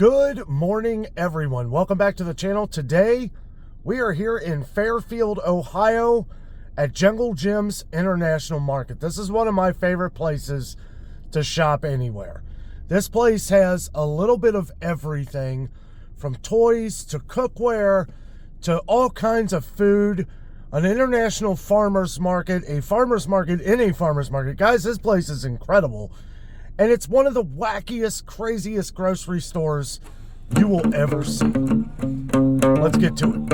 Good morning, everyone. Welcome back to the channel. Today, we are here in Fairfield, Ohio at Jungle Jim's International Market. This is one of my favorite places to shop anywhere. This place has a little bit of everything, from toys to cookware to all kinds of food. An international farmer's market, a farmer's market in a farmer's market. Guys, this place is incredible. And it's one of the wackiest, craziest grocery stores you will ever see. Let's get to it.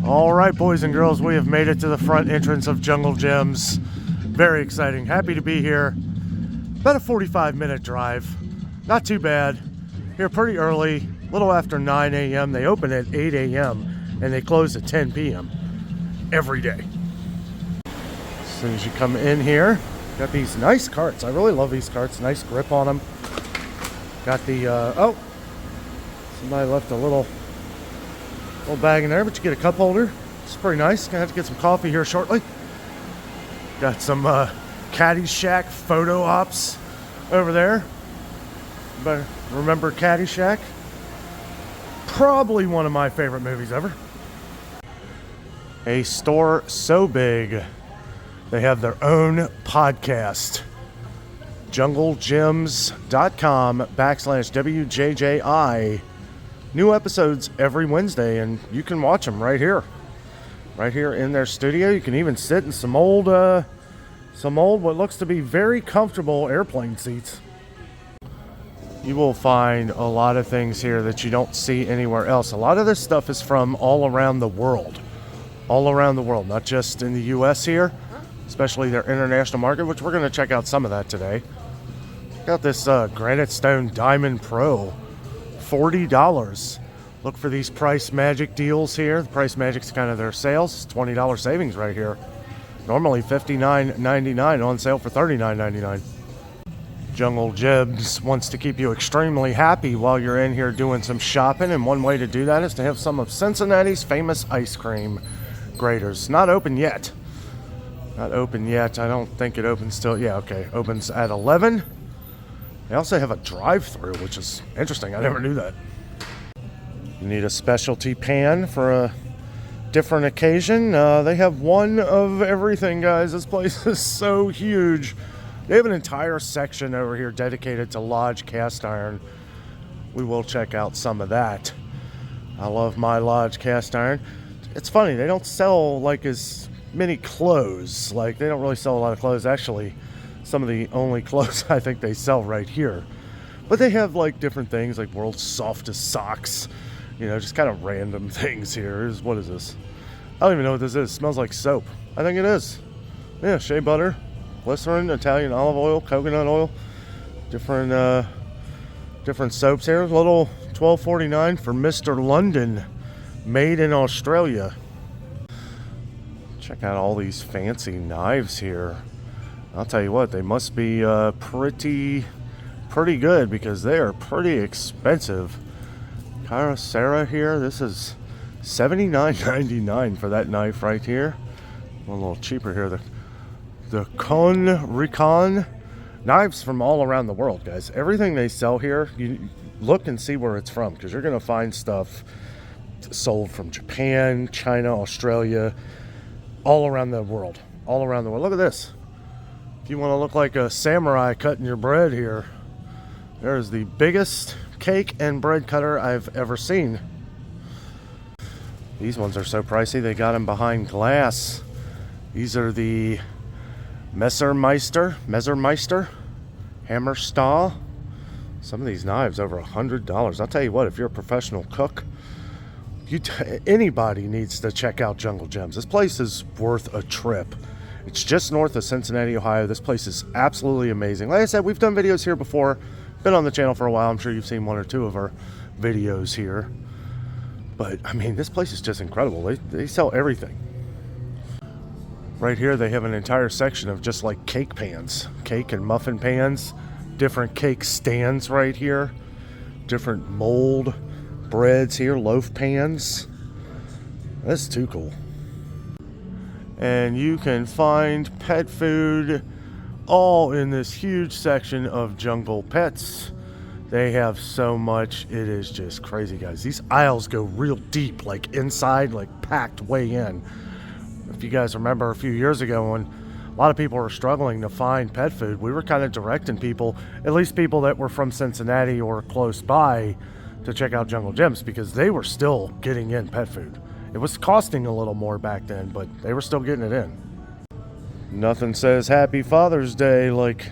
All right, boys and girls, we have made it to the front entrance of Jungle Jim's. Very exciting. Happy to be here. About a 45-minute drive. Not too bad. Here pretty early, a little after 9 a.m. They open at 8 a.m. and they close at 10 p.m. every day. As soon as you come in here, got these nice carts. I really love these carts. Nice grip on them. Got the oh, somebody left a little bag in there, but you get a cup holder. It's pretty nice. Gonna have to get some coffee here shortly. Got some Caddyshack photo ops over there. But remember Caddyshack? Probably one of my favorite movies ever. A store so big they have their own podcast. JungleJims.com/WJJI. New episodes every Wednesday, and you can watch them right here in their studio. You can even sit in some old what looks to be very comfortable airplane seats. You will find a lot of things here that you don't see anywhere else. A lot of this stuff is from all around the world, not just in the U.S. here. Especially their international market, which we're going to check out some of that today. Got this Granite Stone Diamond Pro, $40. Look for these Price Magic deals here. The Price Magic's kind of their sales. $20 savings right here. Normally $59.99, on sale for $39.99. Jungle Jim's wants to keep you extremely happy while you're in here doing some shopping, and one way to do that is to have some of Cincinnati's famous ice cream graters. Not open yet. I don't think it opens till, yeah, okay. Opens at 11. They also have a drive-through, which is interesting. I never knew that. You need a specialty pan for a different occasion. They have one of everything, guys. This place is so huge. They have an entire section over here dedicated to Lodge cast iron. We will check out some of that. I love my Lodge cast iron. It's funny, they don't sell like as many clothes. Like, they don't really sell a lot of clothes. Actually, some of the only clothes I think they sell right here. But they have like different things, like world's softest socks, you know, just kind of random things here. What is this? I don't even know what this is. It smells like soap. I think it is. Yeah, shea butter, glycerin, Italian olive oil, coconut oil, different soaps here. A little $12.49 for Mr. London, made in Australia. Check out all these fancy knives here. I'll tell you what, they must be pretty good, because they are pretty expensive. Caracera here, this is $79.99 for that knife right here. A little cheaper here. The Recon knives from all around the world, guys. Everything they sell here, you look and see where it's from, because you're going to find stuff sold from Japan, China, Australia, all around the world. Look at this. If you want to look like a samurai cutting your bread here, there's the biggest cake and bread cutter I've ever seen. These ones are so pricey, they got them behind glass. These are the Messermeister Hammerstahl. Some of these knives over $100. I'll tell you what, if you're a professional cook, anybody needs to check out Jungle Jim's. This place is worth a trip. It's just north of Cincinnati, Ohio. This place is absolutely amazing. Like I said, we've done videos here before. Been on the channel for a while. I'm sure you've seen one or two of our videos here. But, I mean, this place is just incredible. They sell everything. Right here, they have an entire section of just like cake pans. Cake and muffin pans. Different cake stands right here. Different mold breads here, loaf pans. That's too cool. And you can find pet food all in this huge section of Jungle Pets. They have so much, it is just crazy, guys. These aisles go real deep, like inside, like packed way in. If you guys remember a few years ago when a lot of people were struggling to find pet food, we were kind of directing people, at least people that were from Cincinnati or close by, to check out Jungle Gyms because they were still getting in pet food. It was costing a little more back then, but they were still getting it in. Nothing says Happy Father's Day like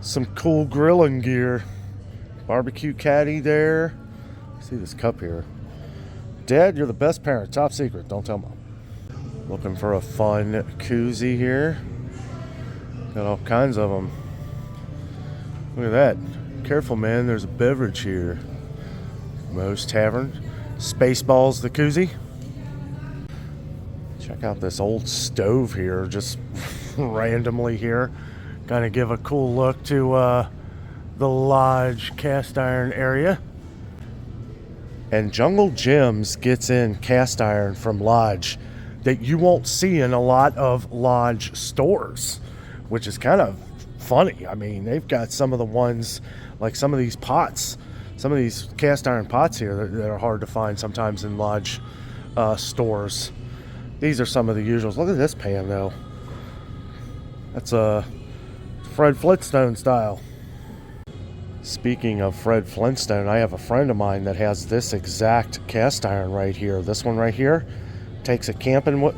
some cool grilling gear. Barbecue caddy there. See this cup here. Dad, you're the best parent. Top secret. Don't tell Mom. Looking for a fun koozie here. Got all kinds of them. Look at that. Careful, man. There's a beverage here. Moe's Tavern. Spaceballs the koozie. Check out this old stove here. Just randomly here. Kind of give a cool look to the Lodge cast iron area. And Jungle Gyms gets in cast iron from Lodge that you won't see in a lot of Lodge stores, which is kind of funny. I mean, they've got some of the ones, like some of these pots, some of these cast iron pots here that are hard to find sometimes in Lodge stores. These are some of the usuals. Look at this pan though. That's a Fred Flintstone style. Speaking of Fred Flintstone, I have a friend of mine that has this exact cast iron right here. This one right here takes it camping with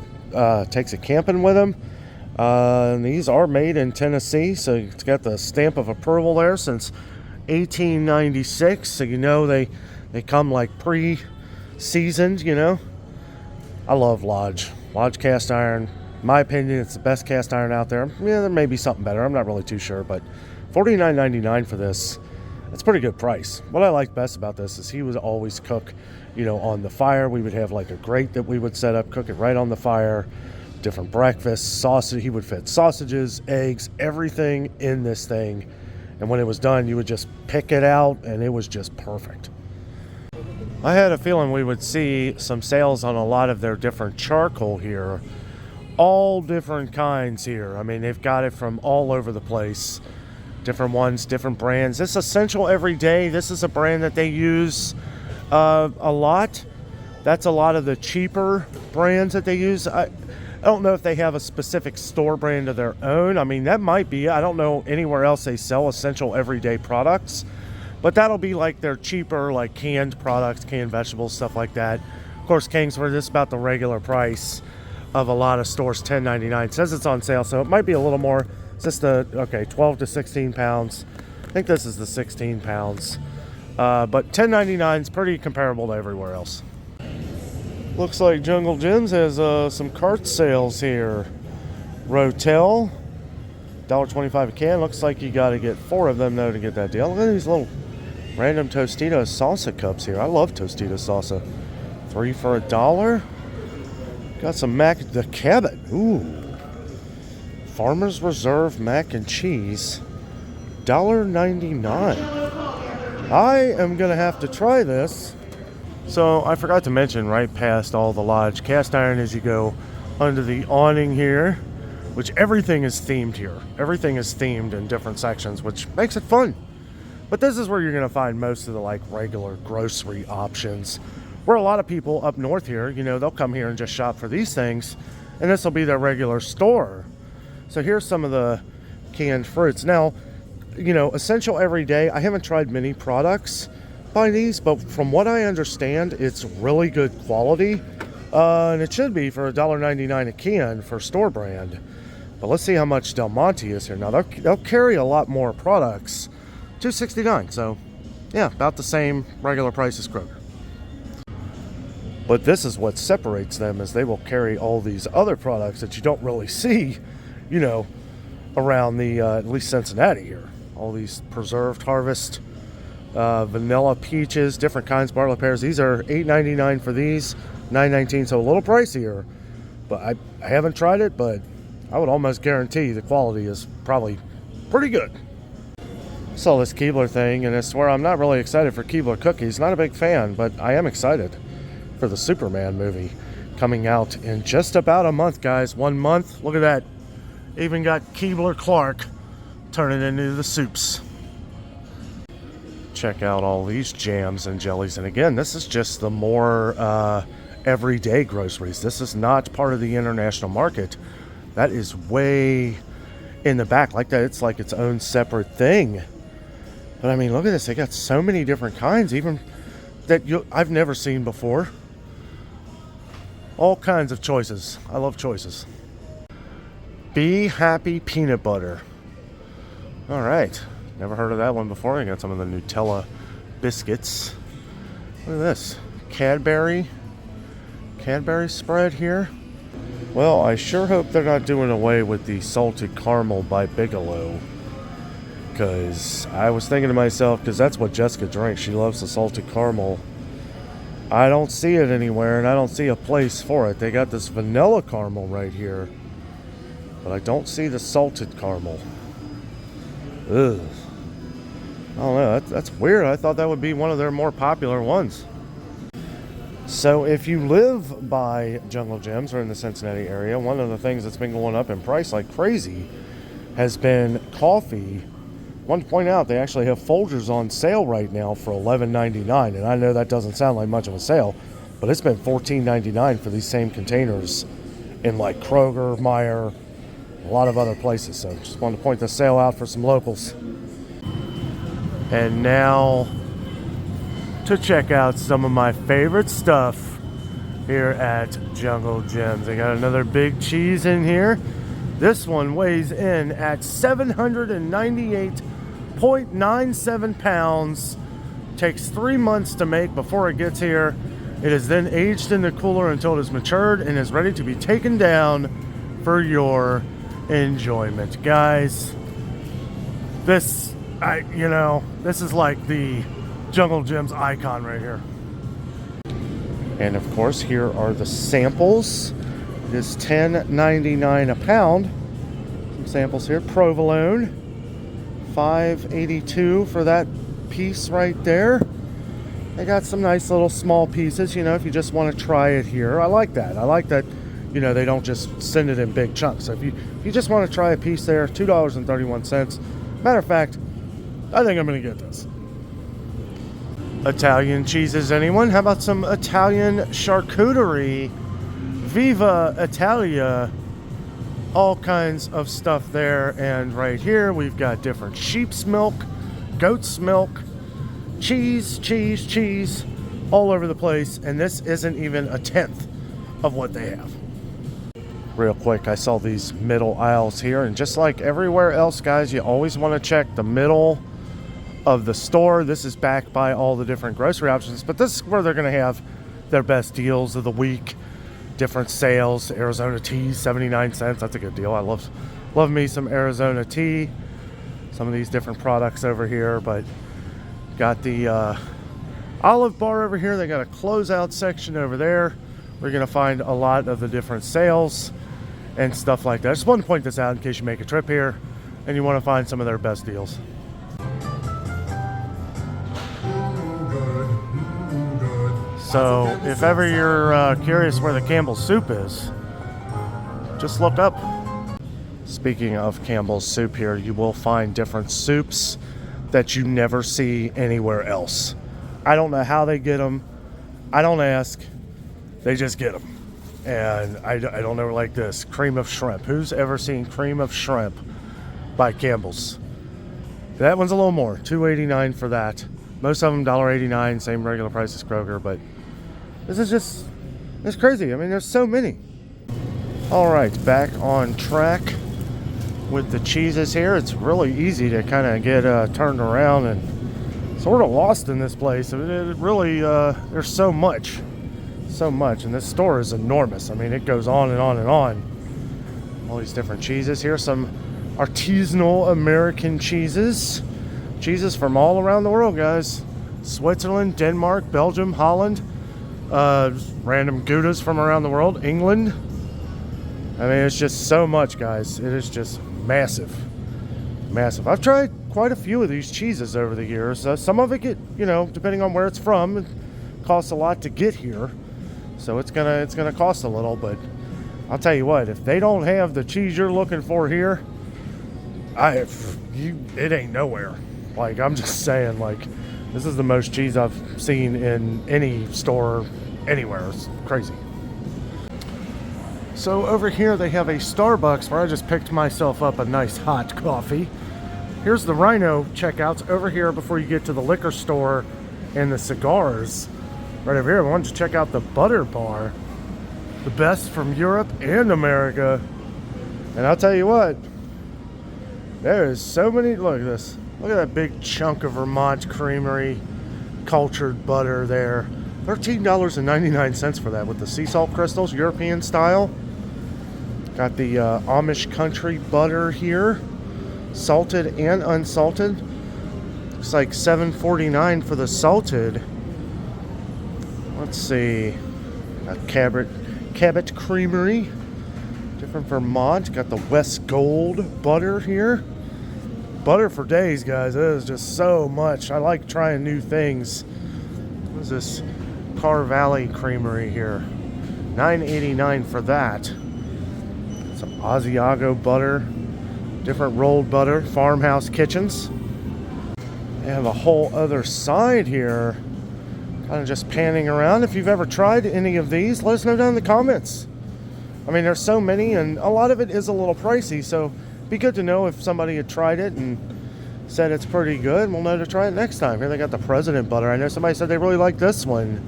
him. And these are made in Tennessee, so it's got the stamp of approval there since 1896. So you know they come like pre-seasoned. You know, I love Lodge cast iron. In my opinion, it's the best cast iron out there. Yeah, there may be something better. I'm not really too sure, but $49.99 for this. It's a pretty good price. What I like best about this is he would always cook, on the fire. We would have like a grate that we would set up, cook it right on the fire. Different breakfasts, sausage. He would fit sausages, eggs, everything in this thing. And when it was done, you would just pick it out, and it was just perfect. I had a feeling we would see some sales on a lot of their different charcoal here. All different kinds here. I mean, they've got it from all over the place. Different ones, different brands. This Essential Everyday, this is a brand that they use a lot. That's a lot of the cheaper brands that they use. I don't know if they have a specific store brand of their own. I mean, that might be. I don't know anywhere else they sell Essential Everyday products. But that'll be like their cheaper, like canned products, canned vegetables, stuff like that. Of course, Kingsford, this is about the regular price of a lot of stores, $10.99. It says it's on sale, so it might be a little more. Is this the, 12 to 16 pounds? I think this is the 16 pounds. But $10.99 is pretty comparable to everywhere else. Looks like Jungle Gyms has some cart sales here. Rotel, $1.25 a can. Looks like you got to get 4 of them, though, to get that deal. Look at these little random Tostitos salsa cups here. I love Tostitos salsa. 3 for $1. Got some the Cabot. Ooh. Farmer's Reserve mac and cheese, $1.99. I am going to have to try this. So I forgot to mention right past all the Lodge cast iron as you go under the awning here, which everything is themed here. Everything is themed in different sections, which makes it fun. But this is where you're going to find most of the like regular grocery options. Where a lot of people up north here, they'll come here and just shop for these things, and this will be their regular store. So here's some of the canned fruits. Now, Essential Everyday, I haven't tried many products by these, but from what I understand, it's really good quality. And it should be for $1.99 a can for store brand. But let's see how much Del Monte is here. Now, they'll carry a lot more products. $2.69, so yeah, about the same regular price as Kroger. But this is what separates them, is they will carry all these other products that you don't really see, around the, at least Cincinnati here. All these preserved harvest, vanilla peaches, different kinds, barley pears. These are $8.99 for these, $9.19, so a little pricier. But I haven't tried it, but I would almost guarantee the quality is probably pretty good. Saw this Keebler thing, and I swear I'm not really excited for Keebler cookies. Not a big fan, but I am excited for the Superman movie coming out in just about a month, guys. 1 month. Look at that. Even got Keebler Clark turn it into the soups. Check out all these jams and jellies. And again, this is just the more everyday groceries. This is not part of the international market. That is way in the back like that. It's like its own separate thing. But I mean, look at this. They got so many different kinds, even that I've never seen before. All kinds of choices. I love choices. Be Happy Peanut Butter. All right. Never heard of that one before. I got some of the Nutella biscuits. Look at this. Cadbury spread here. Well, I sure hope they're not doing away with the salted caramel by Bigelow. Because I was thinking to myself, because that's what Jessica drinks. She loves the salted caramel. I don't see it anywhere, and I don't see a place for it. They got this vanilla caramel right here, but I don't see the salted caramel. Ugh. I don't know. That's weird. I thought that would be one of their more popular ones. So if you live by Jungle Gyms or in the Cincinnati area, one of the things that's been going up in price like crazy has been coffee. I want to point out they actually have Folgers on sale right now for $11.99, and I know that doesn't sound like much of a sale, but it's been $14.99 for these same containers in like Kroger, Meijer, a lot of other places. So just wanted to point the sale out for some locals. And now to check out some of my favorite stuff here at Jungle Gyms. They got another big cheese in here. This one weighs in at 798.97 pounds. Takes 3 months to make before it gets here. It is then aged in the cooler until it is matured and is ready to be taken down for your enjoyment. Guys, this is like the Jungle Gyms icon right here. And of course, here are the samples. It is $10.99 a pound. Some samples here. Provolone, $5.82 for that piece right there. They got some nice little small pieces, if you just want to try it here. I like that. I like that, they don't just send it in big chunks. So if you just want to try a piece there, $2.31. Matter of fact, I think I'm going to get this. Italian cheeses, anyone? How about some Italian charcuterie? Viva Italia. All kinds of stuff there. And right here, we've got different sheep's milk, goat's milk, cheese, all over the place. And this isn't even a tenth of what they have. Real quick, I saw these middle aisles here. And just like everywhere else, guys, you always want to check the middle of the store. This is backed by all the different grocery options, but this is where they're going to have their best deals of the week. Different sales. Arizona tea, 79 cents. That's a good deal. I love me some Arizona tea. Some of these different products over here, but got the Olive Bar over here. They got a closeout section over there. We're going to find a lot of the different sales and stuff like that. I just wanted to point this out in case you make a trip here and you want to find some of their best deals. So if ever you're curious where the Campbell's soup is, just look up. Speaking of Campbell's soup here, you will find different soups that you never see anywhere else. I don't know how they get them. I don't ask. They just get them. And I don't know, like this, cream of shrimp. Who's ever seen cream of shrimp by Campbell's? That one's a little more, $2.89 for that. Most of them $1.89, same regular price as Kroger, but this is just, it's crazy. I mean, there's so many. All right, back on track with the cheeses here. It's really easy to kind of get turned around and sort of lost in this place. It really, there's so much, and this store is enormous. I mean, it goes on and on and on. All these different cheeses here, some artisanal American cheeses from all around the world, guys. Switzerland, Denmark, Belgium, Holland, random Goudas from around the world, England. I mean, it's just so much, guys. It is just massive. I've tried quite a few of these cheeses over the years. Some of it get, depending on where it's from, it costs a lot to get here. So it's gonna cost a little, but I'll tell you what, if they don't have the cheese you're looking for here, it ain't nowhere. Like, I'm just saying, like, this is the most cheese I've seen in any store anywhere. It's crazy. So over here they have a Starbucks where I just picked myself up a nice hot coffee. Here's the Rhino checkouts over here before you get to the liquor store and the cigars. Right over here, I wanted to check out the Butter Bar. The best from Europe and America. And I'll tell you what, there is so many, look at this. Look at that big chunk of Vermont Creamery cultured butter there. $13.99 for that with the sea salt crystals, European style. Got the Amish country butter here, salted and unsalted. Looks like $7.49 for the salted. Let's see, got Cabot Creamery, different Vermont. Got the West Gold butter here. Butter for days, guys. It is just so much. I like trying new things. What is this? Car Valley Creamery here. $9.89 for that. Some Asiago butter. Different rolled butter. Farmhouse Kitchens. They have a whole other side here. Kind of just panning around. If you've ever tried any of these, let us know down in the comments. I mean, there's so many, and a lot of it is a little pricey, so be good to know if somebody had tried it and said it's pretty good. We'll know to try it next time. Here they got the President butter. I know somebody said they really like this one.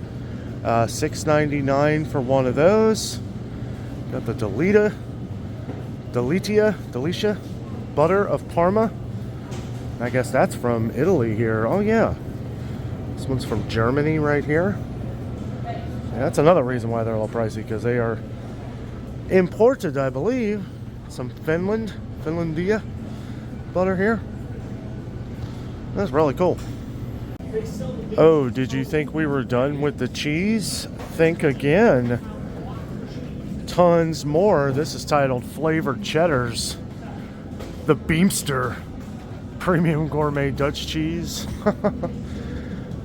$6.99 for one of those. Got the Delicia butter of Parma. I guess that's from Italy here. Oh yeah, this one's from Germany right here. Yeah, that's another reason why they're a little pricey, because they are imported, I believe. Some Finlandia butter here. That's really cool. Oh, did you think we were done with the cheese? Think again. Tons more. This is titled Flavored Cheddars. The Beemster Premium Gourmet Dutch Cheese.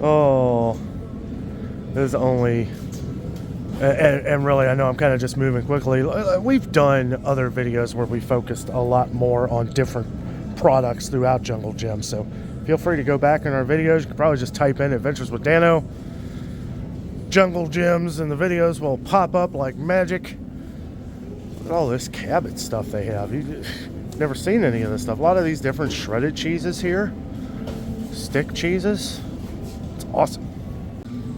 Oh, there's only... And really, I know I'm kind of just moving quickly. We've done other videos where we focused a lot more on different products throughout Jungle Gym. So feel free to go back in our videos. You can probably just type in Adventures with Dano. Jungle Gyms, and the videos will pop up like magic. Look at all this Cabot stuff they have. You've never seen any of this stuff. A lot of these different shredded cheeses here. Stick cheeses. It's awesome.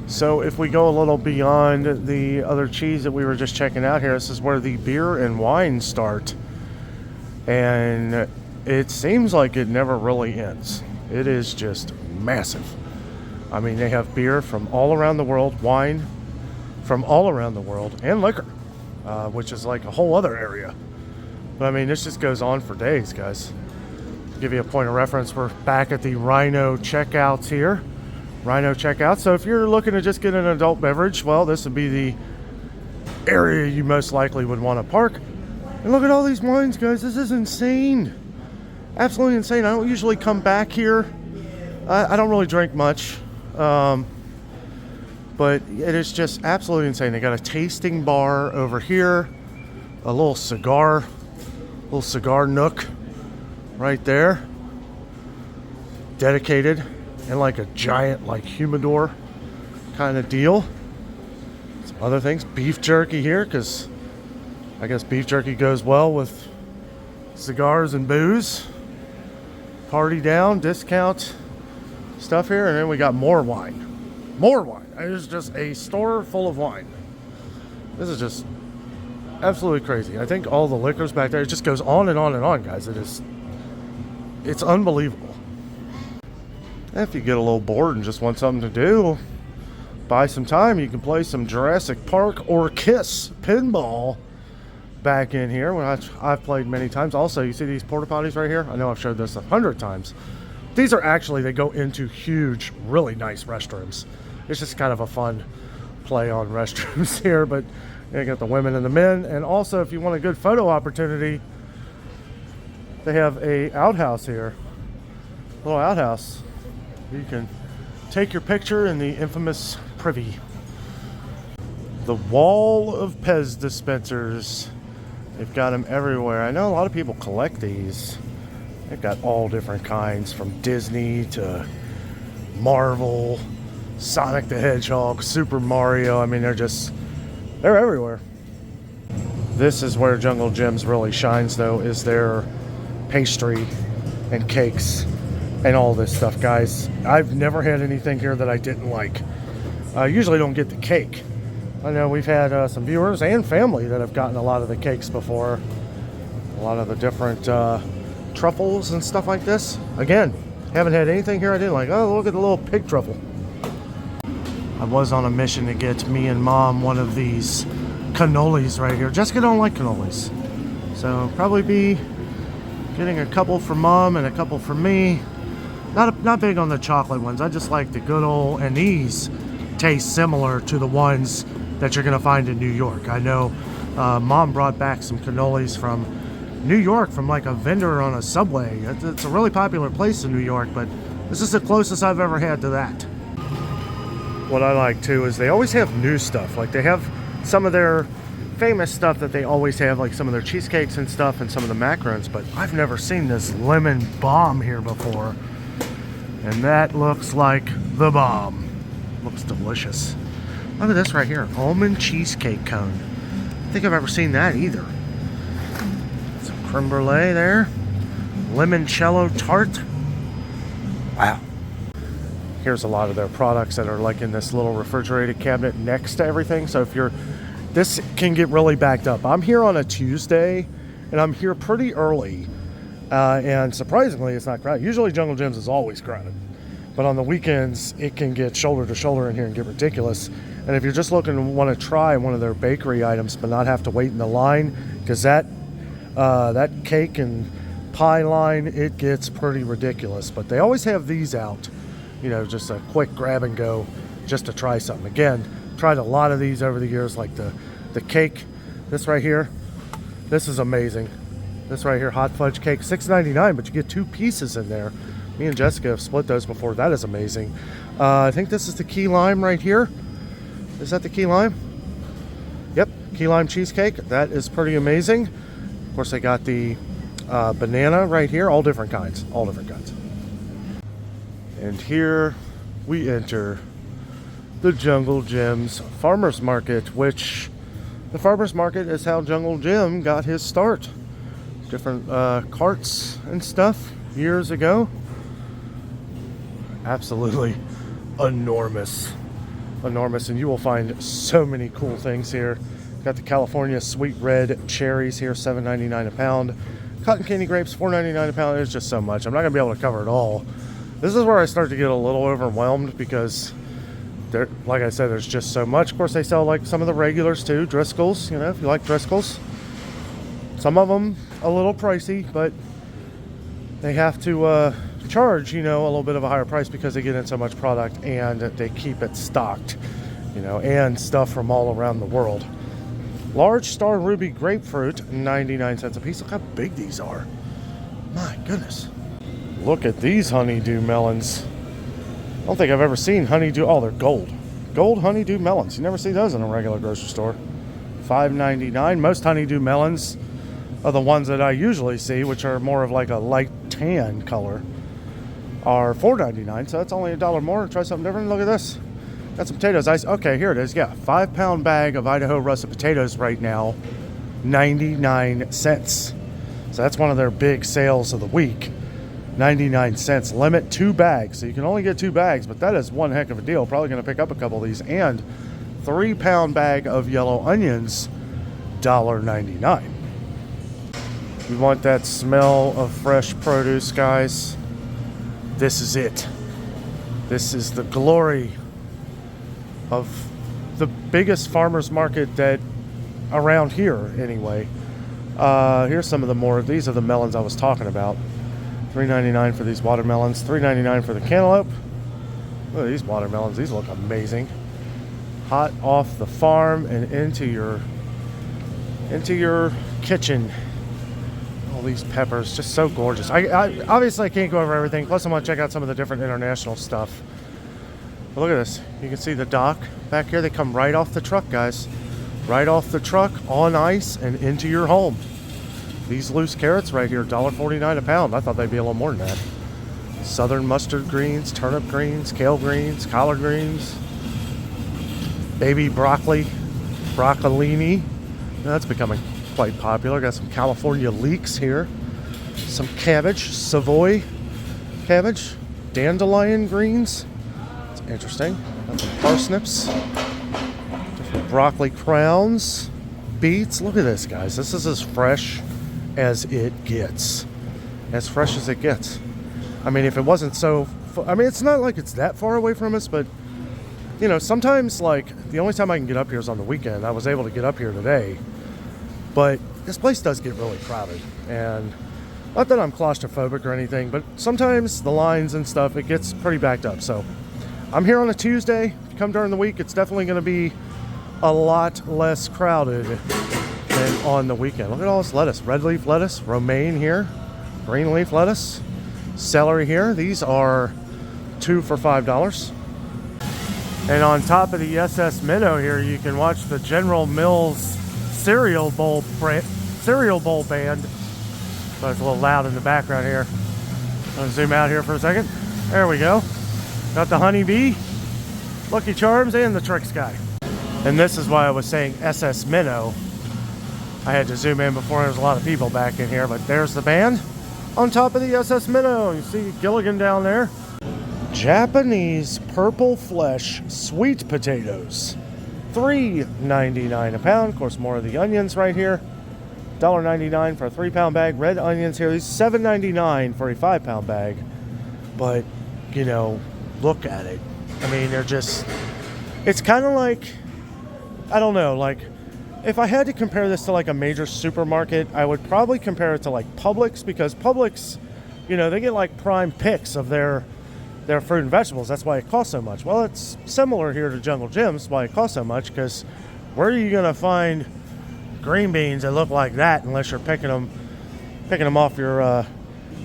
So if we go a little beyond the other cheese that we were just checking out here, this is where the beer and wine start. And it seems like it never really ends. It is just massive. I mean, they have beer from all around the world, wine from all around the world, and liquor, which is like a whole other area. But I mean, this just goes on for days, guys. To give you a point of reference, we're back at the Rhino checkouts here. Rhino checkout. So if you're looking to just get an adult beverage, well, this would be the area you most likely would want to park. And look at all these wines, guys. This is insane. Absolutely insane. I don't usually come back here. I don't really drink much. But it is just absolutely insane. They got a tasting bar over here. A little cigar nook right there. Dedicated. And like a giant, like, humidor kind of deal. Some other things. Beef jerky here, because I guess beef jerky goes well with cigars and booze. Party down, discount stuff here. And then we got more wine. More wine. There's just a store full of wine. This is just absolutely crazy. I think all the liquors back there, it just goes on and on and on, guys. It's unbelievable. If you get a little bored and just want something to do, buy some time, you can play some Jurassic Park or Kiss pinball back in here, which I've played many times. Also, you see these porta potties right here? I know I've showed this 100 times. These are actually, they go into huge, really nice restrooms. It's just kind of a fun play on restrooms here, but you got the women and the men. And also, if you want a good photo opportunity, they have a outhouse here, a little outhouse. You can take your picture in the infamous privy. The wall of Pez dispensers. They've got them everywhere. I know a lot of people collect these. They've got all different kinds, from Disney to Marvel, Sonic the Hedgehog, Super Mario. I mean, they're everywhere. This is where Jungle Jim's really shines, though, is their pastry and cakes and all this stuff, guys. I've never had anything here that I didn't like. I usually don't get the cake. I know we've had some viewers and family that have gotten a lot of the cakes before. A lot of the different truffles and stuff like this. Again, haven't had anything here I didn't like. Oh, look at the little pig truffle. I was on a mission to get me and Mom one of these cannolis right here. Jessica don't like cannolis, so probably be getting a couple for Mom and a couple for me. Not big on the chocolate ones. I just like the good old, and these taste similar to the ones that you're gonna find in New York. I know Mom brought back some cannolis from New York from like a vendor on a subway. It's a really popular place in New York, but this is the closest I've ever had to that. What I like too is they always have new stuff. Like they have some of their famous stuff that they always have, like some of their cheesecakes and stuff and some of the macarons, but I've never seen this lemon bomb here before. And that looks like the bomb. Looks delicious. Look at this right here, almond cheesecake cone. I don't think I've ever seen that either. Some creme brulee there. Limoncello tart. Wow. Here's a lot of their products that are like in this little refrigerated cabinet next to everything. So if this can get really backed up. I'm here on a Tuesday and I'm here pretty early. And surprisingly, it's not crowded. Usually Jungle Jim's is always crowded. But on the weekends, it can get shoulder to shoulder in here and get ridiculous. And if you're just looking to want to try one of their bakery items but not have to wait in the line, because that cake and pie line, it gets pretty ridiculous. But they always have these out, you know, just a quick grab and go just to try something. Again, tried a lot of these over the years, like the cake. This right here, this is amazing. This right here, hot fudge cake, $6.99, but you get 2 pieces in there. Me and Jessica have split those before. That is amazing. I think this is the key lime right here. Is that the key lime? Yep, key lime cheesecake. That is pretty amazing. Of course, they got the banana right here. All different kinds. All different kinds. And here we enter the Jungle Jim's Farmers Market, which the Farmers Market is how Jungle Jim got his start. Different carts and stuff years ago. Absolutely enormous. And you will find so many cool things here. Got the California sweet red cherries here, $7.99 a pound. Cotton candy grapes, $4.99 a pound. There's just so much. I'm not gonna be able to cover it all. This is where I start to get a little overwhelmed because there, like I said, there's just so much. Of course, they sell like some of the regulars too, Driscoll's, you know, if you like Driscoll's. Some of them a little pricey, but they have to charge, you know, a little bit of a higher price because they get in so much product and they keep it stocked, you know, and stuff from all around the world. Large Star Ruby grapefruit, 99 cents a piece. Look how big these are. My goodness. Look at these honeydew melons. I don't think I've ever seen honeydew. Oh, they're gold. Gold honeydew melons. You never see those in a regular grocery store. $5.99. Most honeydew melons are the ones that I usually see, which are more of like a light tan color, are $4.99. So that's only $1 more. Try something different. Look at this. Got some potatoes. Okay, here it is. Yeah, 5-pound bag of Idaho russet potatoes right now, 99 cents. So that's one of their big sales of the week. 99 cents. Limit 2 bags. So you can only get 2 bags, but that is one heck of a deal. Probably going to pick up a couple of these. And 3-pound bag of yellow onions, $1.99. You want that smell of fresh produce, guys? This is it. This is the glory of the biggest farmers market that around here anyway. Here's some of the more. These are the melons I was talking about. $3.99 for these watermelons. $3.99 for the cantaloupe. Look at these watermelons. These look amazing. Hot off the farm and into your kitchen. All these peppers, just so gorgeous. I obviously I can't go over everything. Plus, I want to check out some of the different international stuff. But look at this. You can see the dock back here. They come right off the truck, guys. Right off the truck, on ice, and into your home. These loose carrots right here, $1.49 a pound. I thought they'd be a little more than that. Southern mustard greens, turnip greens, kale greens, collard greens, baby broccoli, broccolini. That's becoming quite popular. Got some California leeks here. Some cabbage, Savoy cabbage, dandelion greens. It's interesting. Got some parsnips, different broccoli crowns, beets. Look at this, guys. This is as fresh as it gets. As fresh as it gets. I mean, if it wasn't so... I mean, it's not like it's that far away from us, but, you know, sometimes, like, the only time I can get up here is on the weekend. I was able to get up here today. But this place does get really crowded. And not that I'm claustrophobic or anything, but sometimes the lines and stuff, it gets pretty backed up. So I'm here on a Tuesday. If you come during the week, it's definitely going to be a lot less crowded than on the weekend. Look at all this lettuce. Red leaf lettuce, romaine here, green leaf lettuce, celery here. These are 2 for $5. And on top of the SS Minnow here, you can watch the General Mills cereal bowl band. So it's a little loud in the background here. I'm gonna zoom out here for a second. There we go. Got the honeybee, Lucky Charms, and the Trix guy. And this is why I was saying SS Minnow. I had to zoom in before there was a lot of people back in here, but there's the band on top of the SS Minnow. You see Gilligan down there. Japanese purple flesh sweet potatoes. $3.99 a pound. Of course, more of the onions right here. $1.99 for a 3-pound bag. Red onions here. These $7.99 for a 5-pound bag. But, you know, look at it. I mean, they're just... It's kind of like... I don't know, like... If I had to compare this to like a major supermarket, I would probably compare it to like Publix, because Publix, you know, they get like prime picks of their fruit and vegetables. That's why it costs so much. Well, it's similar here to Jungle Jim's, why it costs so much, because where are you going to find green beans that look like that unless you're picking them off your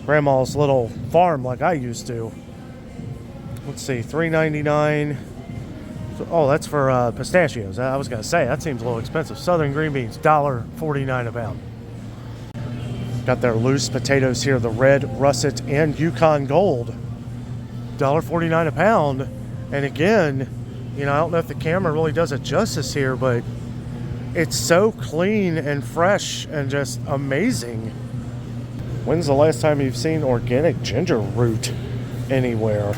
grandma's little farm like I used to? Let's see, $3.99. Oh, that's for pistachios. I was going to say, that seems a little expensive. Southern green beans, $1.49 a pound. Got their loose potatoes here, the red, russet, and Yukon Gold. $1.49 a pound. And again, you know, I don't know if the camera really does it justice here, but it's so clean and fresh and just amazing. When's the last time you've seen organic ginger root anywhere?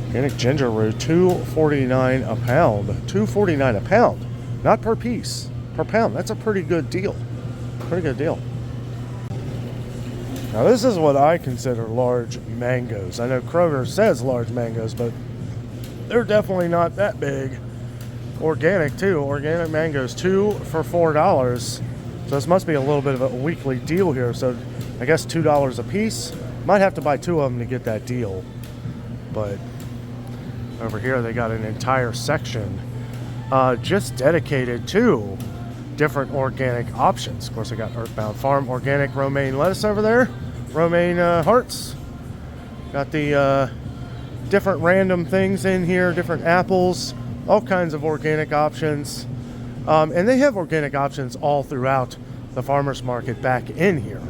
Organic ginger root, $2.49 a pound. $2.49 a pound, not per piece, per pound. That's a pretty good deal. Pretty good deal. Now this is what I consider large mangoes. I know Kroger says large mangoes, but they're definitely not that big. Organic too. Organic mangoes, 2 for $4. So this must be a little bit of a weekly deal here. So I guess $2 a piece. Might have to buy 2 of them to get that deal. But over here they got an entire section just dedicated to different organic options. Of course, I got Earthbound Farm organic romaine lettuce over there, romaine hearts. Got the different random things in here, different apples, all kinds of organic options. And they have organic options all throughout the farmers market back in here.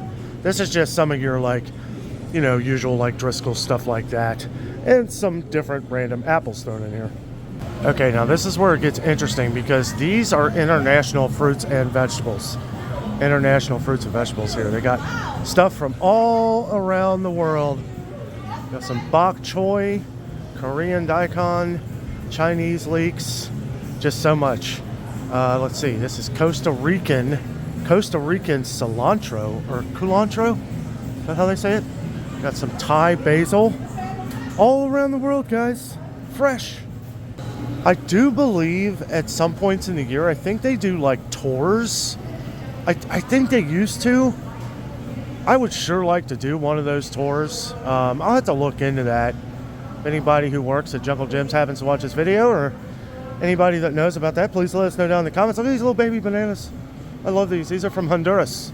This is just some of your, like, you know, usual like Driscoll stuff like that, and some different random apples thrown in here. Okay, now this is where it gets interesting, because these are international fruits and vegetables. International fruits and vegetables here. They got stuff from all around the world. Got some bok choy, Korean daikon, Chinese leeks, just so much. Let's see, this is Costa Rican cilantro, or culantro, is that how they say it? Got some Thai basil, all around the world, guys, fresh. I do believe at some points in the year, I think they do like tours. I think they used to. I would sure like to do one of those tours. I'll have to look into that. If anybody who works at Jungle Jim's happens to watch this video, or anybody that knows about that, please let us know down in the comments. Look at these little baby bananas. I love these. These are from Honduras.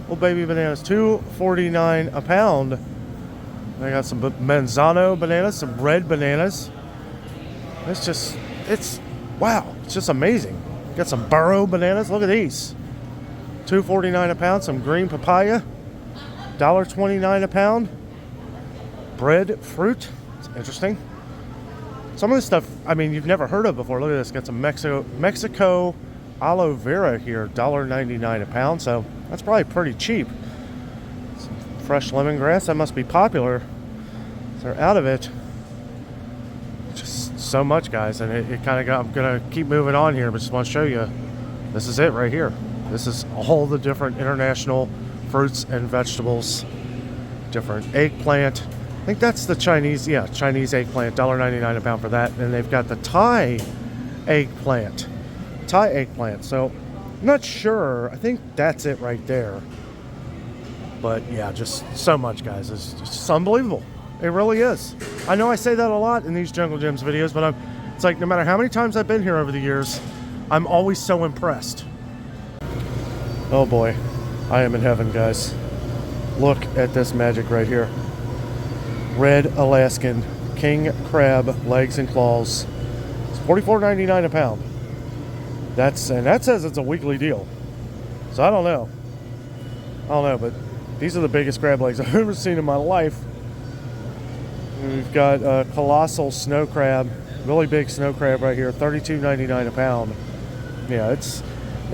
Little baby bananas, $2.49 a pound. I got some manzano bananas, some red bananas. It's wow, it's just amazing. Got some burro bananas. Look at these. $2.49 a pound. Some green papaya, $1.29 a pound. Breadfruit, it's interesting. Some of this stuff, I mean, you've never heard of before. Look at this, got some Mexico aloe vera here, $1.99 a pound. So that's probably pretty cheap. Some fresh lemongrass, that must be popular. They're out of it. Just so much, guys, and it kind of got. I'm gonna keep moving on here, but just want to show you. This is it right here. This is all the different international fruits and vegetables. Different eggplant. I think that's the Chinese. Yeah, Chinese eggplant. $1.99 a pound for that. And they've got the Thai eggplant. Thai eggplant. So I'm not sure. I think that's it right there. But yeah, just so much, guys. It's just unbelievable. It really is. I know I say that a lot in these Jungle Gyms videos, but it's like no matter how many times I've been here over the years, I'm always so impressed. Oh boy, I am in heaven, guys. Look at this magic right here. Red Alaskan king crab legs and claws. It's $44.99 a pound. And that says it's a weekly deal. So I don't know, but these are the biggest crab legs I've ever seen in my life. We've got a colossal snow crab, really big snow crab right here, $32.99 a pound. Yeah, it's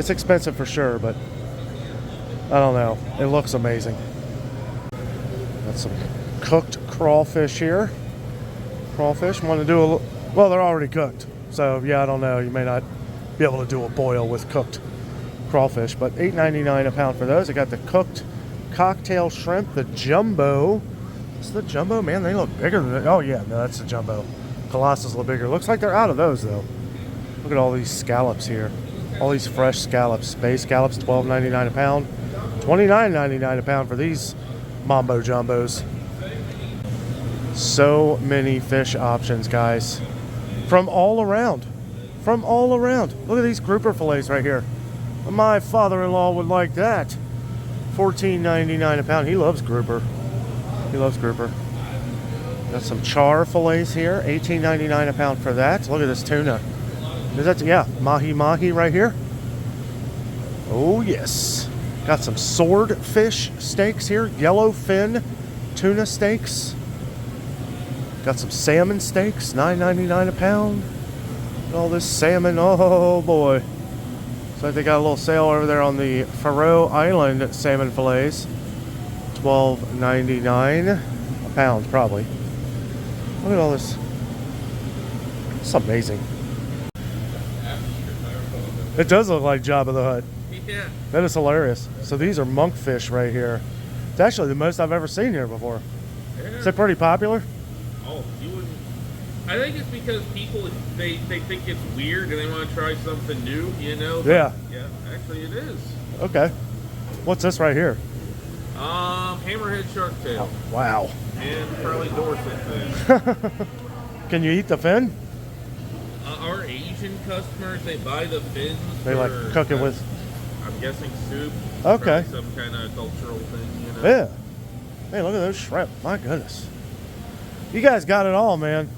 expensive for sure, but I don't know. It looks amazing. Got some cooked crawfish here. Crawfish, want to do well, they're already cooked. So yeah, I don't know. You may not be able to do a boil with cooked crawfish, but $8.99 a pound for those. I got the cooked cocktail shrimp, the jumbo. It's the jumbo, man. They look bigger than oh yeah, no, that's the jumbo. Colossus a little bigger. Looks like they're out of those though. Look at all these scallops here. All these fresh scallops. Bay scallops, $12.99 a pound. $29.99 a pound for these mambo jumbos. So many fish options, guys. From all around. From all around. Look at these grouper fillets right here. My father-in-law would like that. $14.99 a pound. He loves grouper. He loves grouper. Got some char fillets here. $18.99 a pound for that. Look at this tuna. Is that, yeah, mahi right here. Oh, yes. Got some swordfish steaks here. Yellowfin tuna steaks. Got some salmon steaks. $9.99 a pound. All this salmon. Oh, boy. Looks like they got a little sale over there on the Faroe Island salmon fillets. $12.99 a pound, probably. Look at all this. It's amazing. It does look like Jabba the Hutt. Yeah. That is hilarious. So these are monkfish right here. It's actually the most I've ever seen here before. Yeah. Is it pretty popular? Oh, you wouldn't. I think it's because people they think it's weird and they want to try something new, you know. Yeah. Yeah, actually it is. Okay. What's this right here? Hammerhead shark tail. Oh, wow. And probably Dorset fin. Can you eat the fin? Our Asian customers, they buy the fins. They like cook it with. I'm guessing soup. Okay. Probably some kind of cultural thing, you know. Yeah. Hey, look at those shrimp. My goodness. You guys got it all, man.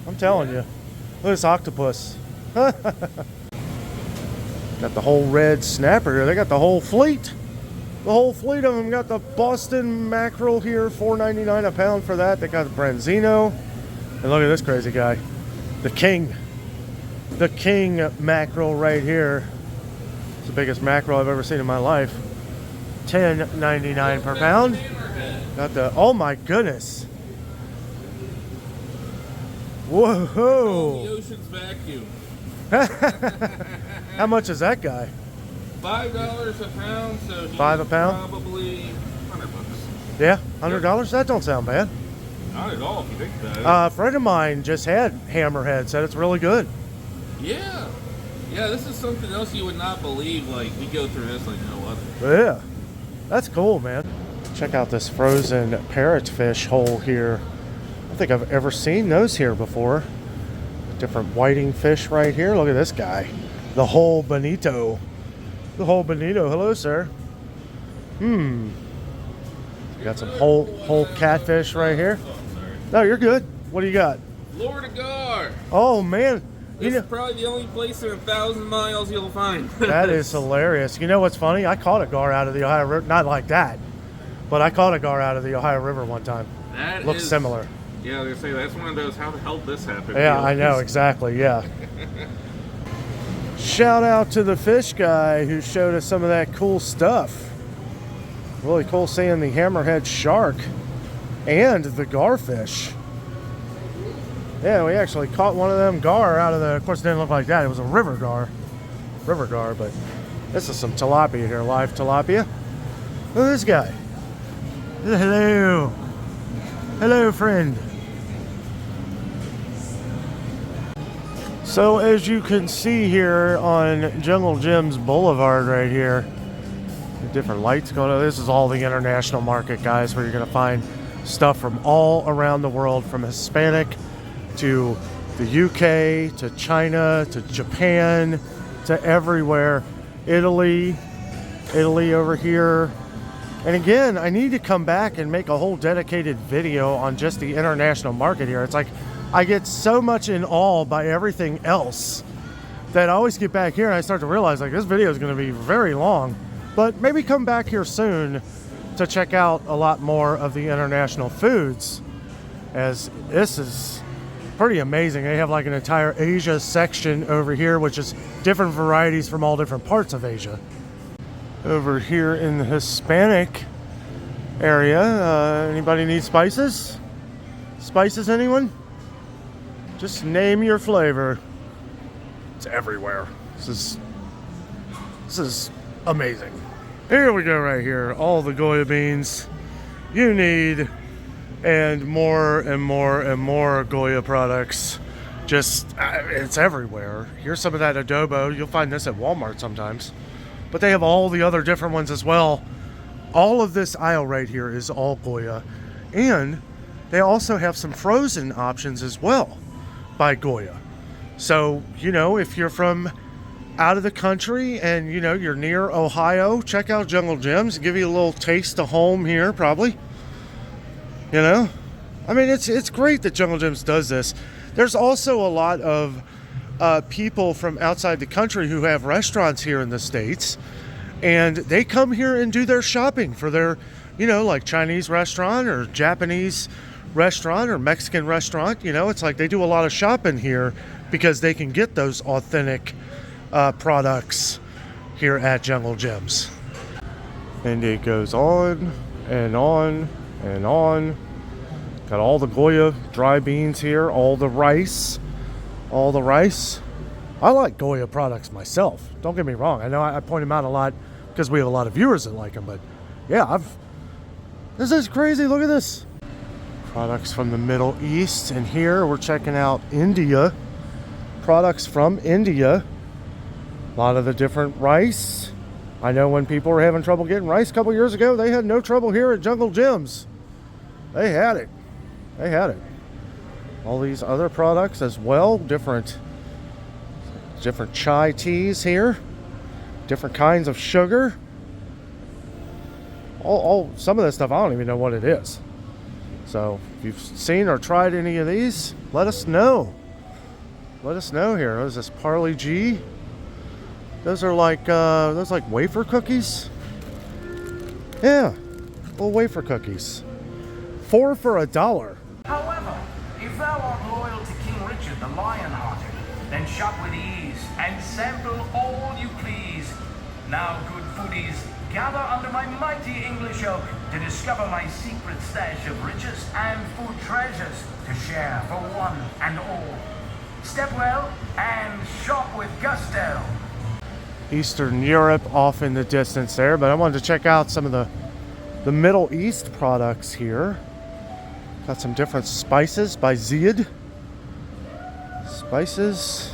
I'm telling you. Look at this octopus. Got the whole red snapper here. They got the whole fleet. The whole fleet of them. Got the Boston mackerel here, $4.99 a pound for that. They got the branzino. And look at this crazy guy. The king. The king mackerel right here. It's the biggest mackerel I've ever seen in my life. $10.99 per pound. Got the, oh my goodness. Whoa. The ocean's vacuum. How much is that guy? $5 a pound, so he's $5 a pound? probably $100. Yeah, $100? That don't sound bad. Not at all, if you think about it. A friend of mine just had hammerhead, said it's really good. Yeah. Yeah, this is something else you would not believe. Like, we go through this like no other. Yeah, that's cool, man. Check out this frozen parrotfish hole here. I don't think I've ever seen those here before. Different whiting fish right here. Look at this guy. The whole bonito. The whole bonito. Hello, sir. Got some whole catfish right here. No, you're good. What do you got? Lord of Gar. Oh, man. This is probably the only place in 1,000 miles you'll find. That is hilarious. You know what's funny? I caught a gar out of the Ohio River. Not like that, but I caught a gar out of the Ohio River one time. That looks similar. Yeah, they say that's one of those, how the hell did this happen? Yeah, I know, exactly, yeah. Shout out to the fish guy who showed us some of that cool stuff. Really cool seeing the hammerhead shark and the garfish. Yeah, we actually caught one of them gar out of the, of course it didn't look like that, it was a river gar, but this is some tilapia here, live tilapia. Look at this guy. Hello. Hello, friend. So as you can see here on Jungle Jim's Boulevard right here, the different lights going on. This is all the international market, guys, where you're going to find stuff from all around the world, from Hispanic to the UK to China to Japan to everywhere. Italy over here. And again, I need to come back and make a whole dedicated video on just the international market here. It's like I get so much in awe by everything else that I always get back here and I start to realize like this video is going to be very long. But maybe come back here soon to check out a lot more of the international foods, as this is pretty amazing. They have like an entire Asia section over here, which is different varieties from all different parts of Asia. Over here in the Hispanic area, anybody need spices? Spices, anyone? Just name your flavor. It's everywhere. This is amazing. Here we go right here. All the Goya beans you need, and more and more and more Goya products. Just, it's everywhere. Here's some of that adobo. You'll find this at Walmart sometimes. But they have all the other different ones as well. All of this aisle right here is all Goya. And they also have some frozen options as well by Goya. So, you know, if you're from out of the country and, you know, you're near Ohio, check out Jungle Jim's. Give you a little taste of home here, probably. You know? I mean, it's great that Jungle Jim's does this. There's also a lot of people from outside the country who have restaurants here in the States, and they come here and do their shopping for their, you know, like Chinese restaurant or Japanese restaurant or Mexican restaurant. You know, it's like they do a lot of shopping here because they can get those authentic products here at Jungle Jim's. And it goes on and on and on. Got all the Goya dry beans here, all the rice. I like Goya products myself. Don't get me wrong. I know I point them out a lot because we have a lot of viewers that like them. But yeah, this is crazy. Look at this. Products from the Middle East. And here we're checking out India. Products from India. A lot of the different rice. I know when people were having trouble getting rice a couple years ago, they had no trouble here at Jungle Jim's. They had it. All these other products as well, different chai teas here, different kinds of sugar. Some of this stuff I don't even know what it is. So if you've seen or tried any of these, let us know. Let us know here. What is this, Parley G? Those are like wafer cookies. Yeah, little wafer cookies. 4 for $1. However, if thou art loyal to King Richard the Lion-Hearted, then shop with ease and sample all you please. Now, good foodies, gather under my mighty English oak to discover my secret stash of riches and food treasures to share for one and all. Step well and shop with gusto. Eastern Europe off in the distance there, but I wanted to check out some of the Middle East products here. Got some different spices by Ziyad. Spices.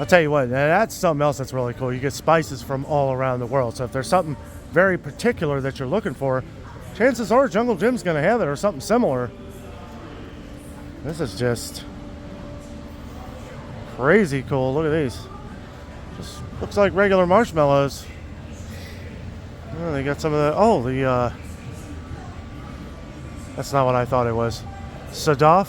I'll tell you what, that's something else that's really cool. You get spices from all around the world. So if there's something very particular that you're looking for, chances are Jungle Jim's going to have it or something similar. This is just crazy cool. Look at these. Just looks like regular marshmallows. Oh, they got some of the, that's not what I thought it was. Sadaf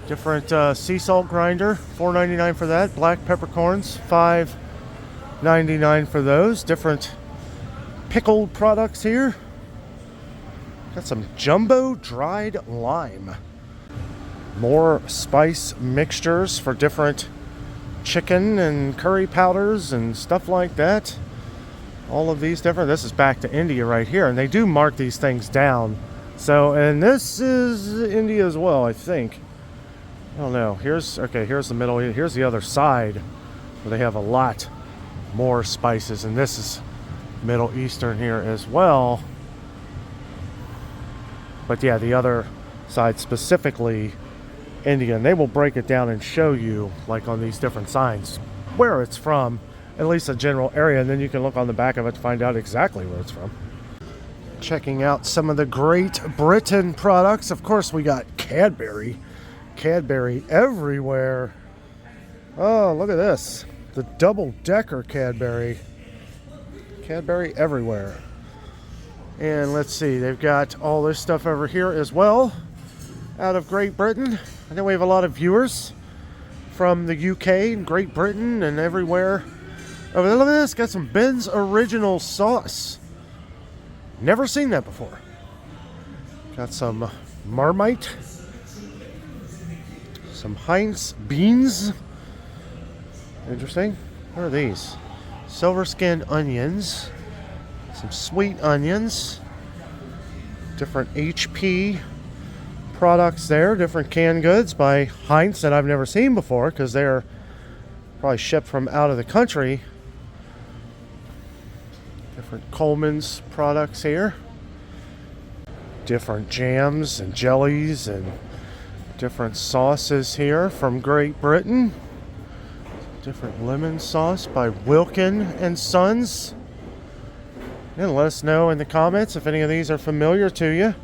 Different sea salt grinder, $4.99 for that. Black peppercorns, $5.99 for those. Different pickled products here. Got some jumbo dried lime. More spice mixtures for different chicken and curry powders and stuff like that. All of these different. This is back to India right here, and they do mark these things down. So, and this is India as well, I think. I don't know. Here's the middle. Here's the other side where they have a lot more spices, and this is Middle Eastern here as well. But yeah, the other side specifically Indian. They will break it down and show you, like on these different signs, where it's from, at least a general area, and then you can look on the back of it to find out exactly where it's from. Checking out some of the Great Britain products. Of course, we got Cadbury. Cadbury everywhere. Oh, look at this. The double-decker Cadbury. Cadbury everywhere. And let's see, they've got all this stuff over here as well, out of Great Britain. I know we have a lot of viewers from the UK and Great Britain and everywhere. Oh, look at this, got some Ben's Original Sauce. Never seen that before. Got some Marmite. Some Heinz beans. Interesting. What are these? Silver skin onions. Some sweet onions. Different HP products there. Different canned goods by Heinz that I've never seen before because they're probably shipped from out of the country. Different Coleman's products here. Different jams and jellies and different sauces here from Great Britain. Different lemon sauce by Wilkin and Sons. And let us know in the comments if any of these are familiar to you.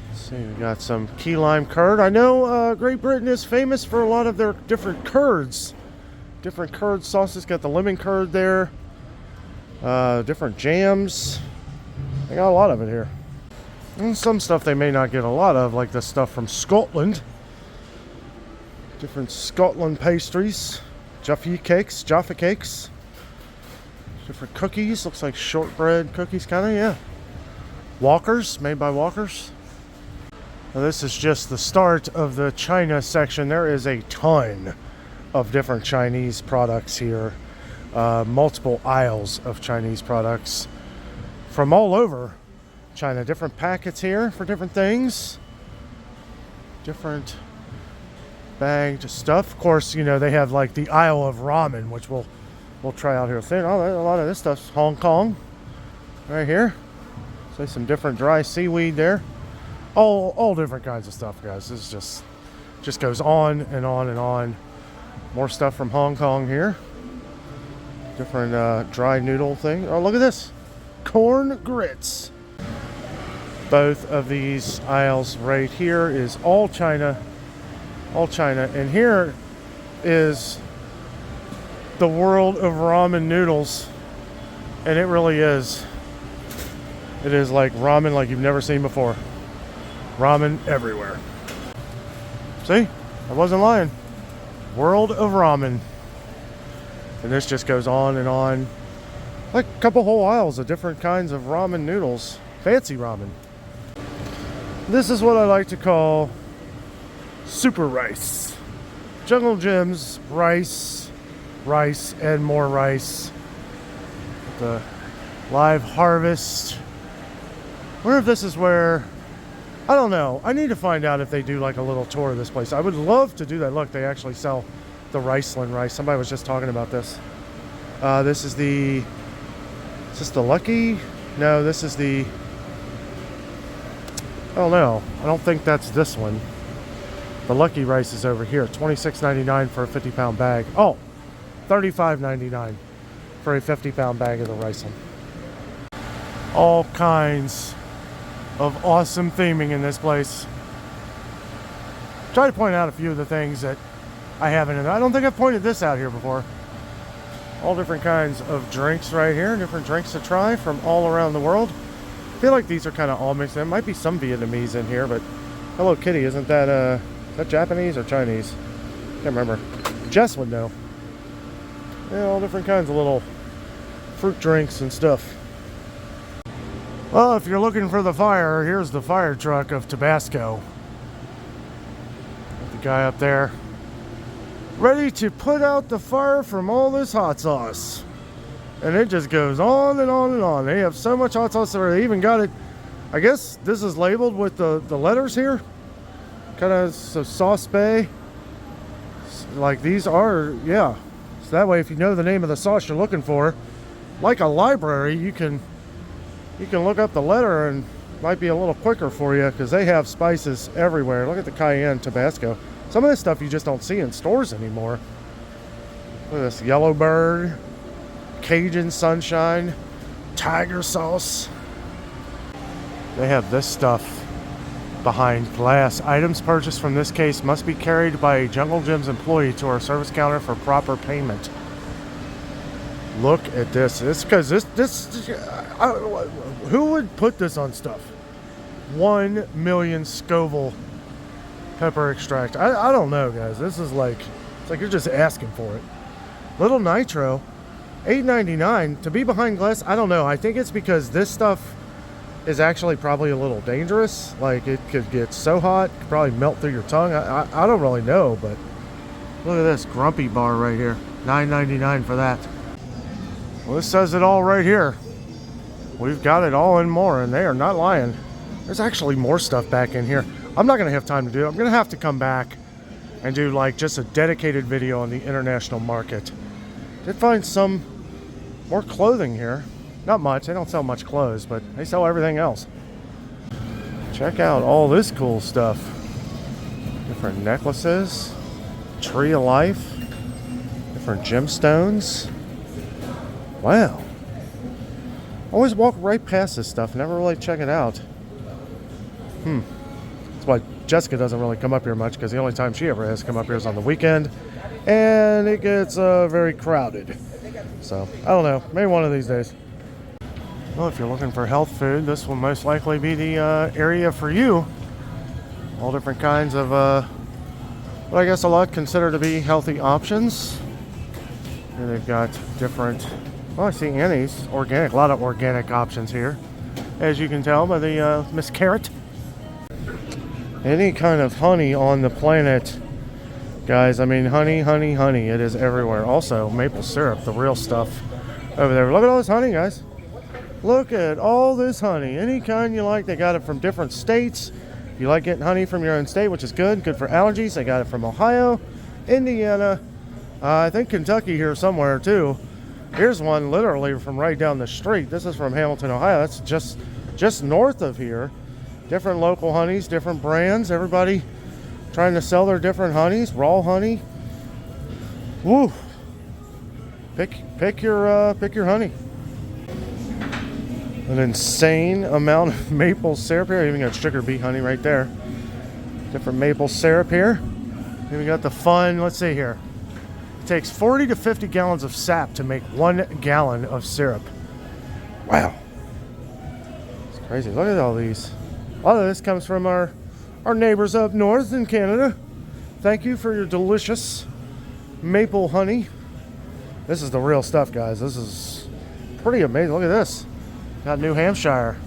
Let's see, we got some key lime curd. I know Great Britain is famous for a lot of their different curds. Different curd sauces. Got the lemon curd there. Different jams. They got a lot of it here. And some stuff they may not get a lot of, like the stuff from Scotland. Different Scotland pastries. Jaffa cakes. Different cookies. Looks like shortbread cookies, kind of, yeah. Walkers, made by Walkers. Now, this is just the start of the China section. There is a ton of different Chinese products here. Multiple aisles of Chinese products from all over China. Different packets here for different things. Different bagged stuff. Of course, you know, they have like the aisle of ramen, which we'll try out here soon. Oh, a lot of this stuff's Hong Kong right here. So some different dry seaweed there. All different kinds of stuff, guys. This is just goes on and on and on. More stuff from Hong Kong here. Different dry noodle thing. Oh, look at this. Corn grits. Both of these aisles right here is all China. All China. And here is the world of ramen noodles. And it really is. It is like ramen like you've never seen before. Ramen everywhere. See? I wasn't lying. World of ramen. And this just goes on and on. Like a couple whole aisles of different kinds of ramen noodles. Fancy ramen. This is what I like to call super rice. Jungle Jim's rice, and more rice. The live harvest. I wonder if this is where, I don't know. I need to find out if they do like a little tour of this place. I would love to do that. Look, they actually sell the Riceland rice. Somebody was just talking about this. Is this the Lucky? No, this is the, I don't know. I don't think that's this one. The Lucky rice is over here. $26.99 for a 50-pound bag. Oh, $35.99 for a 50-pound bag of the Riceland. All kinds of awesome theming in this place. Try to point out a few of the things that I haven't. I don't think I've pointed this out here before. All different kinds of drinks right here. Different drinks to try from all around the world. I feel like these are kind of all mixed in. Might be some Vietnamese in here, but Hello Kitty, isn't that is that Japanese or Chinese? Can't remember. Jess would know. Yeah, all different kinds of little fruit drinks and stuff. Well, if you're looking for the fire, here's the fire truck of Tabasco. The guy up there, ready to put out the fire from all this hot sauce. And it just goes on and on and on. They have so much hot sauce there. They even got it, I guess this is labeled with the letters here. Kind of so Sauce Bay. Like these are, yeah. So that way if you know the name of the sauce you're looking for, like a library, you can look up the letter and it might be a little quicker for you because they have spices everywhere. Look at the cayenne Tabasco. Some of this stuff you just don't see in stores anymore. Look at this yellow bird, Cajun sunshine, tiger sauce. They have this stuff behind glass. Items purchased from this case must be carried by a Jungle Jim's employee to our service counter for proper payment. Look at this. It's because who would put this on stuff? 1 million Scoville pepper extract. I don't know, guys. This is like, it's like you're just asking for it. Little nitro, $8.99 to be behind glass. I don't know. I think it's because this stuff is actually probably a little dangerous. Like it could get so hot, could probably melt through your tongue. I don't really know, but look at this Grumpy bar right here. $9.99 for that. Well, this says it all right here. We've got it all and more, and they are not lying. There's actually more stuff back in here. I'm not going to have time to do it. I'm going to have to come back and do like just a dedicated video on the international market. Did find some more clothing here. Not much. They don't sell much clothes, but they sell everything else. Check out all this cool stuff. Different necklaces, tree of life, different gemstones. Wow. Always walk right past this stuff, never really check it out. That's why Jessica doesn't really come up here much, because the only time she ever has come up here is on the weekend, and it gets very crowded. So, I don't know, maybe one of these days. Well, if you're looking for health food, this will most likely be the area for you. All different kinds of, what I guess a lot consider to be healthy options. Here they've got different, well, I see Annie's organic, a lot of organic options here, as you can tell by the Miss Carrot. Any kind of honey on the planet, guys. I mean, honey, honey, honey. It is everywhere. Also, maple syrup, the real stuff over there. Look at all this honey, guys. Look at all this honey. Any kind you like. They got it from different states. If you like getting honey from your own state, which is good for allergies, they got it from Ohio, Indiana, I think Kentucky here somewhere too. Here's one literally from right down the street. This is from Hamilton, Ohio. That's just north of here. Different local honeys, different brands. Everybody trying to sell their different honeys. Raw honey. Woo! Pick your honey. An insane amount of maple syrup here. Even got sugar beet honey right there. Different maple syrup here. Then we got the fun. Let's see here. It takes 40 to 50 gallons of sap to make 1 gallon of syrup. Wow. It's crazy. Look at all these. A lot of this comes from our neighbors up north in Canada. Thank you for your delicious maple honey. This is the real stuff, guys. This is pretty amazing. Look at this. Got New Hampshire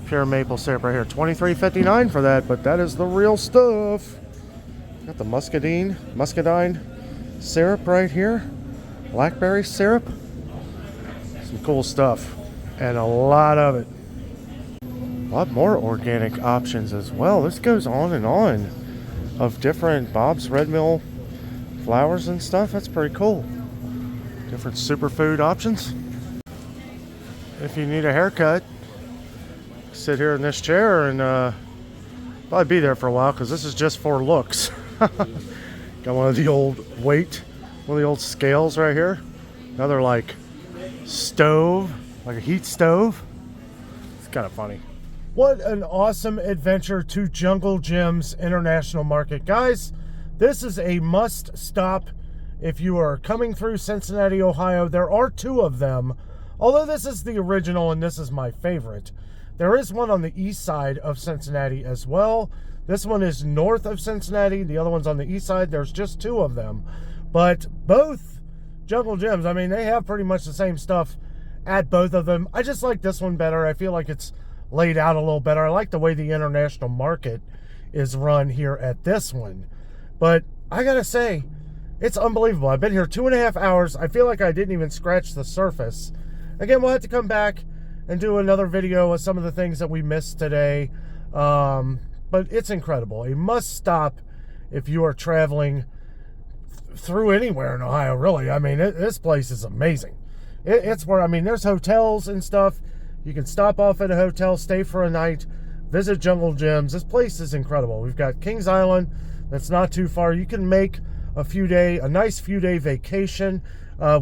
pure maple syrup right here. $23.59 for that, but that is the real stuff. Got the muscadine syrup right here. Blackberry syrup. Some cool stuff. And a lot of it. A lot more organic options as well. This goes on and on of different Bob's Red Mill flours and stuff. That's pretty cool. Different superfood options. If you need a haircut, sit here in this chair and probably be there for a while, because this is just for looks. Got one of the old one of the old scales right here. Another like stove, like a heat stove. It's kind of funny. What an awesome adventure to Jungle Jim's International Market. Guys, this is a must stop if you are coming through Cincinnati, Ohio. There are 2 of them. Although this is the original and this is my favorite. There is one on the east side of Cincinnati as well. This one is north of Cincinnati. The other one's on the east side. There's just 2 of them. But both Jungle Gyms, I mean, they have pretty much the same stuff at both of them. I just like this one better. I feel like it's laid out a little better. I like the way the international market is run here at this one. But I gotta say, it's unbelievable. I've been here 2.5 hours. I feel like I didn't even scratch the surface. Again, we'll have to come back and do another video of some of the things that we missed today. But it's incredible. A must stop if you are traveling through anywhere in Ohio, really. I mean, this place is amazing. It's where, I mean, there's hotels and stuff. You can stop off at a hotel, stay for a night, visit Jungle Gyms. This place is incredible. We've got Kings Island that's not too far. You can make a nice few day vacation.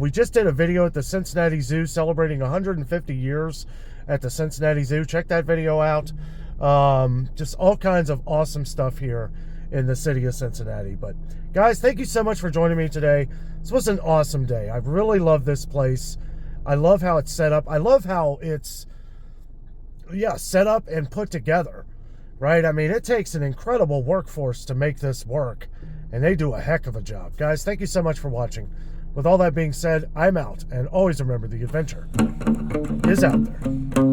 We just did a video at the Cincinnati Zoo celebrating 150 years at the Cincinnati Zoo. Check that video out. Just all kinds of awesome stuff here in the city of Cincinnati. But guys, thank you so much for joining me today. This was an awesome day. I really love this place. I love how it's set up. I love how it's set up and put together, right? I mean, it takes an incredible workforce to make this work, and they do a heck of a job. Guys, thank you so much for watching. With all that being said, I'm out, and always remember, the adventure is out there.